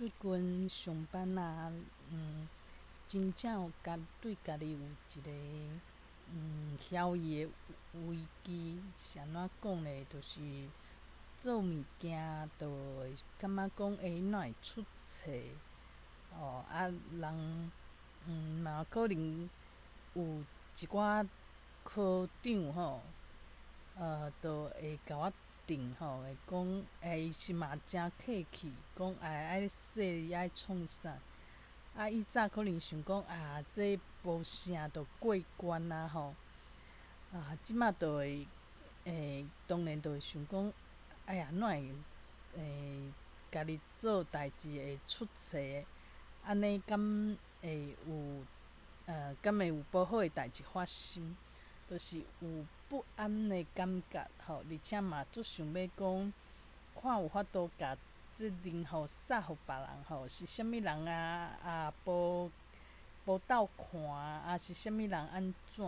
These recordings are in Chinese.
出军上班啊，真正有对家己有一个晓伊的危机，是安怎讲咧？就是做物件就会感觉讲，哪会出错？人嘛可能有一寡科长吼，就会甲我定吼，会讲，伊是嘛真客气，讲爱说爱创啥。伊早可能想讲这无啥就过关啊吼。即马就会当然就会想讲，哎呀，哪会家己做代志会出错？安尼敢会有敢会有不好诶代志发生？就是有不安的感觉吼，而且嘛足想要讲，看有法度甲即任务撒互别人吼，是啥物人无斗看是啥物人安怎？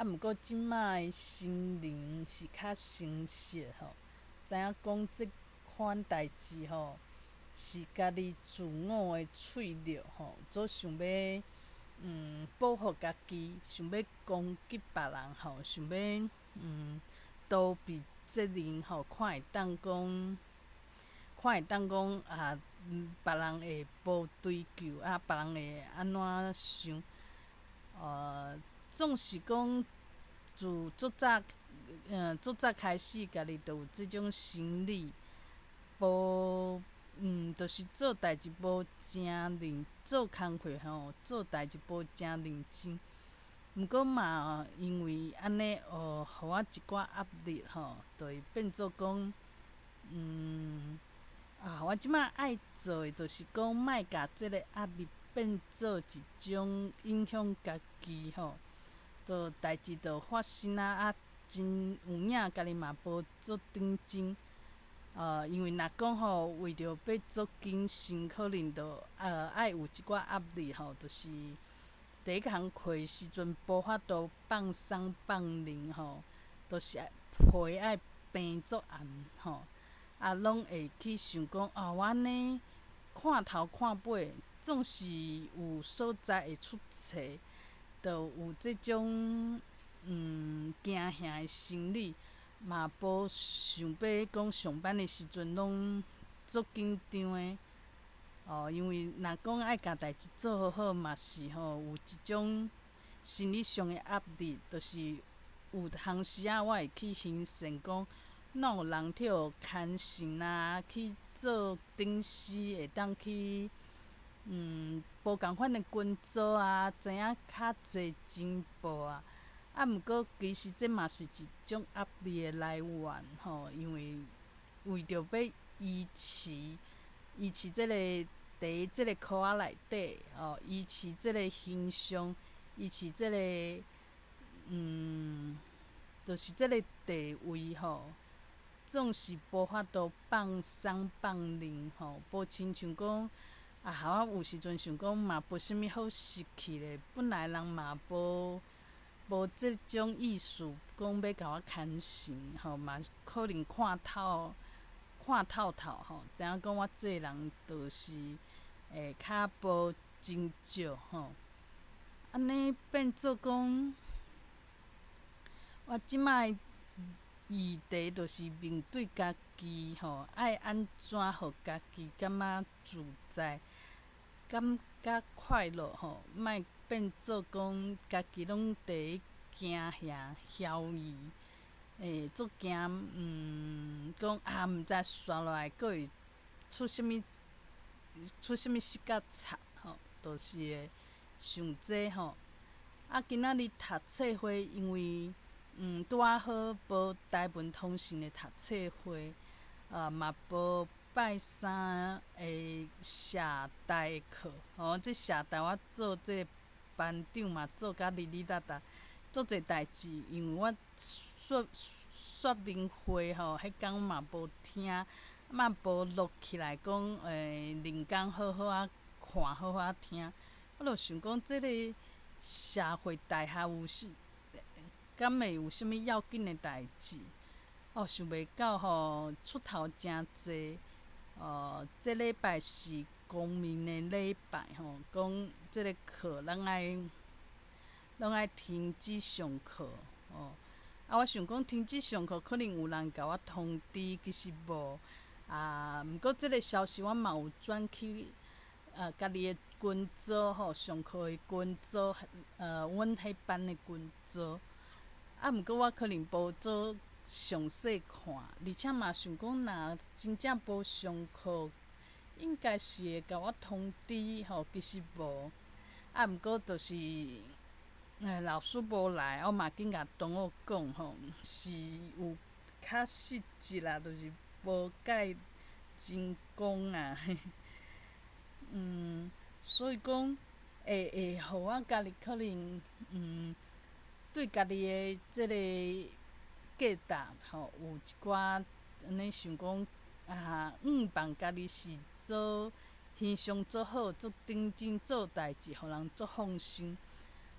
毋过即摆诶心灵是较成熟吼，知影讲即款代志吼，是家己自我诶脆弱吼，做想要保护家己，想要攻击别人吼，想要逃避责任吼，看会当讲别人会无追究别人会安怎想？总是讲自足早开始，家己就有即种心理，无就是做代志无做工课吼，做代志无诚认真。毋过嘛，因为安尼互我一寡压力吼，就会变做讲，我即摆爱做诶，就是讲莫甲即个压力变做一种影响家己吼。就代志就发生真有影，家己嘛无做认真。因为若讲吼，为着要做谨慎，可能就爱有一寡压力吼，就是第一工课诶时阵无法度放松放灵吼，就是皮爱平足暗吼，拢会去想讲我安尼看头看尾，总是有所在会出错。就有即种惊吓诶心理，嘛无想要讲上班诶时阵拢足紧张诶。因为若讲爱甲代志做好好，嘛是吼有一种心理上诶压力，就是有当时我会去形容讲，哪有人去互牵绳去做顶司，会当去无共款诶工作知影较侪进步毋过其实这嘛是一种压力诶来源吼，因为为着要维持即个即个科仔内底维持即个形象，维持即个就是即个地位吼，总是无法度放松放任吼，无亲像讲我有时阵想讲嘛，无啥物好失去咧。本来人嘛无即种意思，讲要甲我牵绳吼，嘛可能看透吼，知影讲我做人就是较无成就吼。安尼变做讲，我即摆议题就是面对家己吼，爱安怎互家己感觉自在，感觉快乐吼，莫变做讲家己拢伫惊吓、晓疑，足惊讲毋知刷落来佫会出啥物事甲插吼，就是会想这吼。今仔日读册会，因为拄仔好无台文通信的读册会，嘛无拜三的社台的课。这社台我做这个班长嘛，做甲哩哩答答，足侪代志。因为我说明会迄工嘛无听，无录起来讲人工好好看，好好听。我就想讲，这个社会大厦敢会有啥物要紧的代志？想袂到出头真济。即礼拜是公民的礼拜吼，讲即个课拢爱停止上课哦。啊，我想讲停止上课，可能有人甲我通知，其实无。毋过即个消息我嘛有转去家己的群组吼，上课的群组，阮迄班的群组。毋过我可能无做详细看，而且嘛想讲，若真正无上课，应该是会甲我通知吼，其实无。毋过就是老师无来，我嘛紧甲同学讲吼，是有较实际啦，就是无甲伊真讲啊。所以讲会互我家己可能对家己的即个价值吼，有一寡安尼想讲放家己是做形象做好，做认真做代志，互人做放心。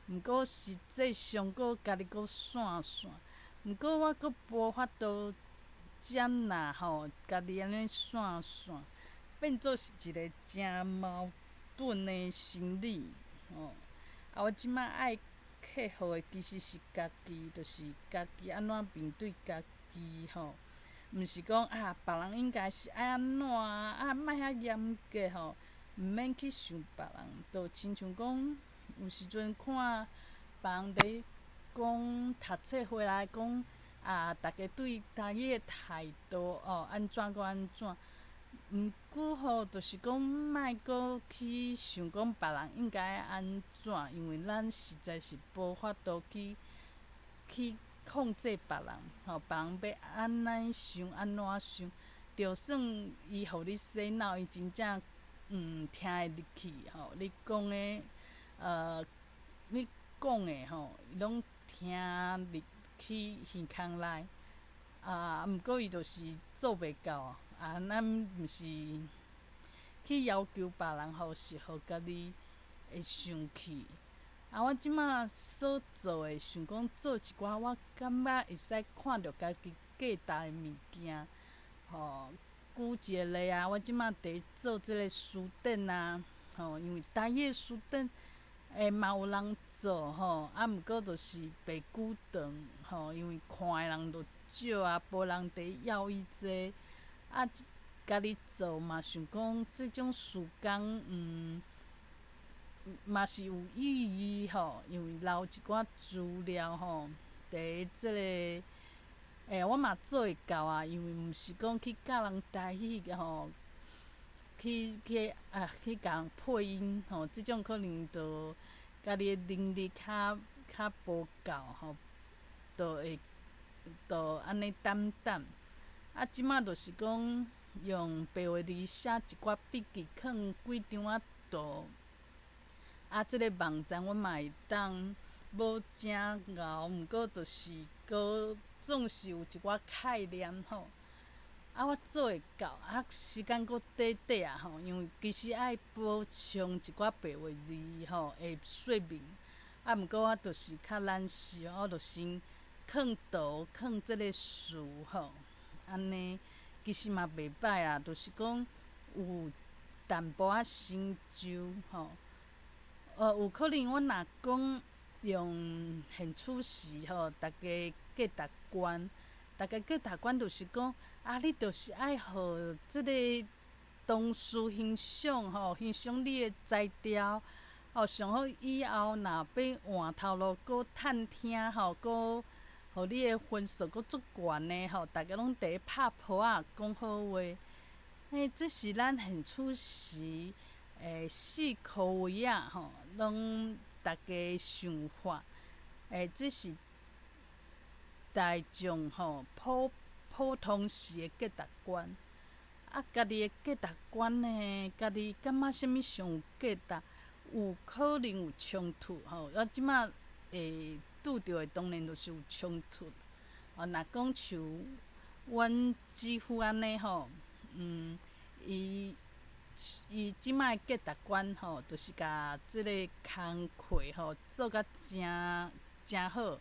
毋过实际上，佫家己佫散散。毋过我佫无法度接纳吼，家己安尼散散，变做是一个诚矛盾的心理吼。我即摆爱克服的其实是家己，就是家己安怎面对家己吼。毋是讲别人应该是爱安怎莫遐严格吼，毋免去想别人，就亲像讲。有时阵看别人伫讲读册回来讲大家对台语的态度安怎个安怎。毋过吼，就是讲莫阁去想讲别人应该安怎，因为咱实在是无法度去控制别人吼，别人要安怎想安怎想，就算伊互你洗脑，伊真正听会入去吼，你讲的。你讲的吼，伊拢听入去耳孔内。毋过伊就是做袂到咱毋是去要求别人，是互家己会生气。我即摆所做的，想讲做一寡我感觉会使看着家己价值的物件。举一个例我即摆伫做即个书展因为台语的书展。嘛有人做毋过就是袂久长因为看的人就少无人伫要伊这。家己做嘛，想讲即种时间嘛是有意义因为留一寡资料伫即个我嘛做会到因为毋是讲去教人台语去甲人配音即种可能就家己的能力较无够就安尼等。即摆就是讲用白话字写一寡笔记，囥几张图。即个网站阮嘛会当无正敖，毋过就是总是有一寡概念我做会到时间佫短因为其实爱补充一寡白话字会说明。毋过我就是较懒惰，我就先囥图囥即个词安尼其实嘛袂歹就是讲有淡薄仔成就有可能我若讲用现处时大家价值观，就是讲你就是爱互即个同事欣赏欣赏你的才调上好以后若要换头路佫趁听佫互你的分数佫足悬的大家拢伫咧拍抱讲好话。这是咱现处时4科位拢大家的想法。这是大众普通时的价值观。家己的价值观呢？家己感觉啥物上有价值？有可能有冲突我即摆会拄着的当然就是有冲突。若讲像阮姊夫安尼伊即摆的价值观就是甲即个工课做甲诚好。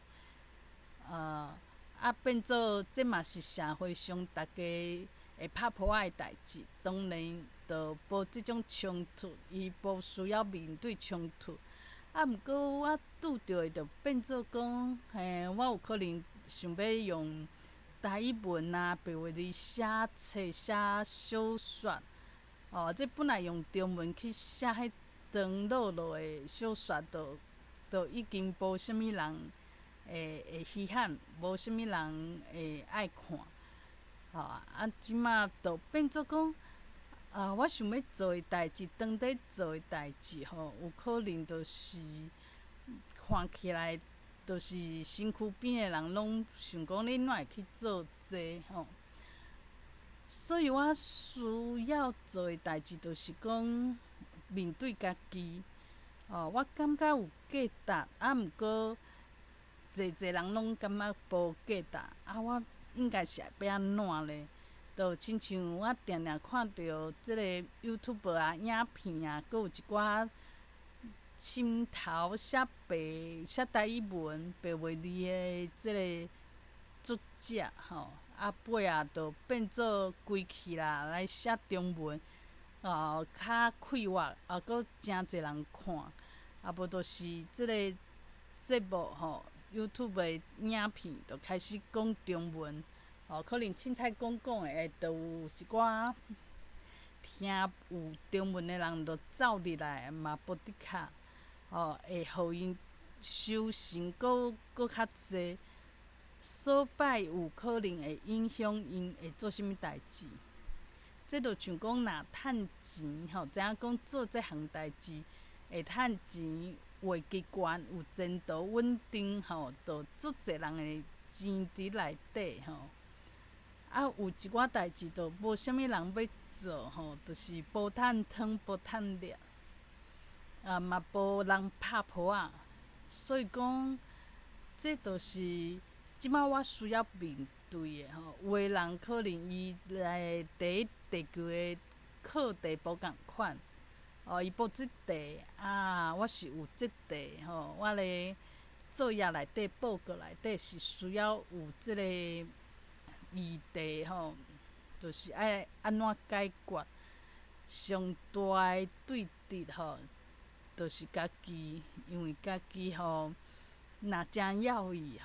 变做这嘛是社会上大家会拍破仔诶代志，当然就无即种冲突，伊无需要面对冲突。啊，毋过我拄着诶，就变做讲，我有可能想要用台语文啊、白话字写册、写小说。这本来用中文去写迄长落落诶小说，就已经无啥物人会稀罕，无啥物人会爱看。即马就变做讲，我想要做诶代志，当底做诶代志有可能就是看起来，就是身躯边诶人拢想讲你哪会去做这所以我需要做诶代志，就是讲面对家己。我感觉有价值，毋过侪人拢感觉无价值。我应该是要安怎咧？就亲像我定定看到即个 YouTube 影片阁有一寡深头写台语文、白话字的即个作者尾就变做规气啦来写中文，较快活，阁诚侪人看。无就是即个节目YouTube 的影片就开始讲中文，可能凊彩讲的，就有一寡听有中文的人就走入来，嘛无得卡，会互因收成阁较济。所摆有可能会影响因会做啥物代志。这就像讲，若趁钱知影讲做这项代志会趁钱，话期悬，有前途稳定就足侪人会钱伫内底有一寡代志就无啥物人要做就是无趁汤无趁粒，嘛无人拍破仔。所以讲，这就是即摆我需要面对的有的人可能伊来第一、地球的课题无共款，伊报即题我是有即题我咧作业内底报告内底是需要有即个议题就是爱安怎解决。上大的对敌就是家己，因为家己若真要义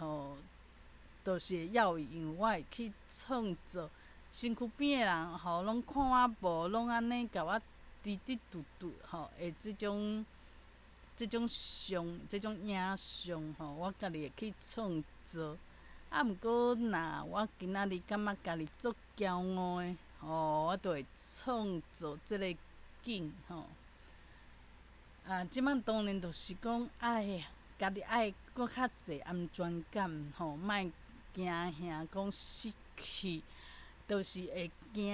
就是会要义，因为我会去创造身躯边的人拢看我无，拢安尼甲我滴滴嘟嘟的即种影像我家己会去创造。毋过若我今仔日感觉家己足骄傲的我就会创造即个景即摆当然就是讲家己爱搁较济安全感莫惊吓讲失去，就是会惊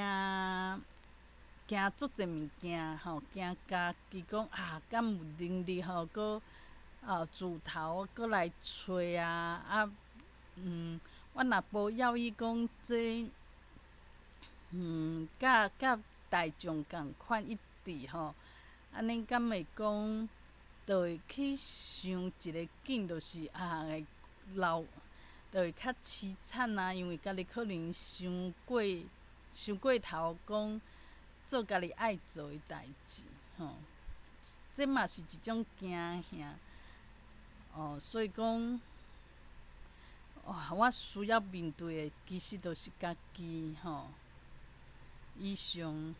足侪物件惊家己讲敢有能力搁自头搁来找我若无要伊讲这甲大众共款一致安尼敢会讲，就会去想一个景，就是会老，就会较凄惨因为家己可能伤过头，讲做家己爱做的代志这嘛是一种惊吓所以讲，我需要面对的其实就是家己以上。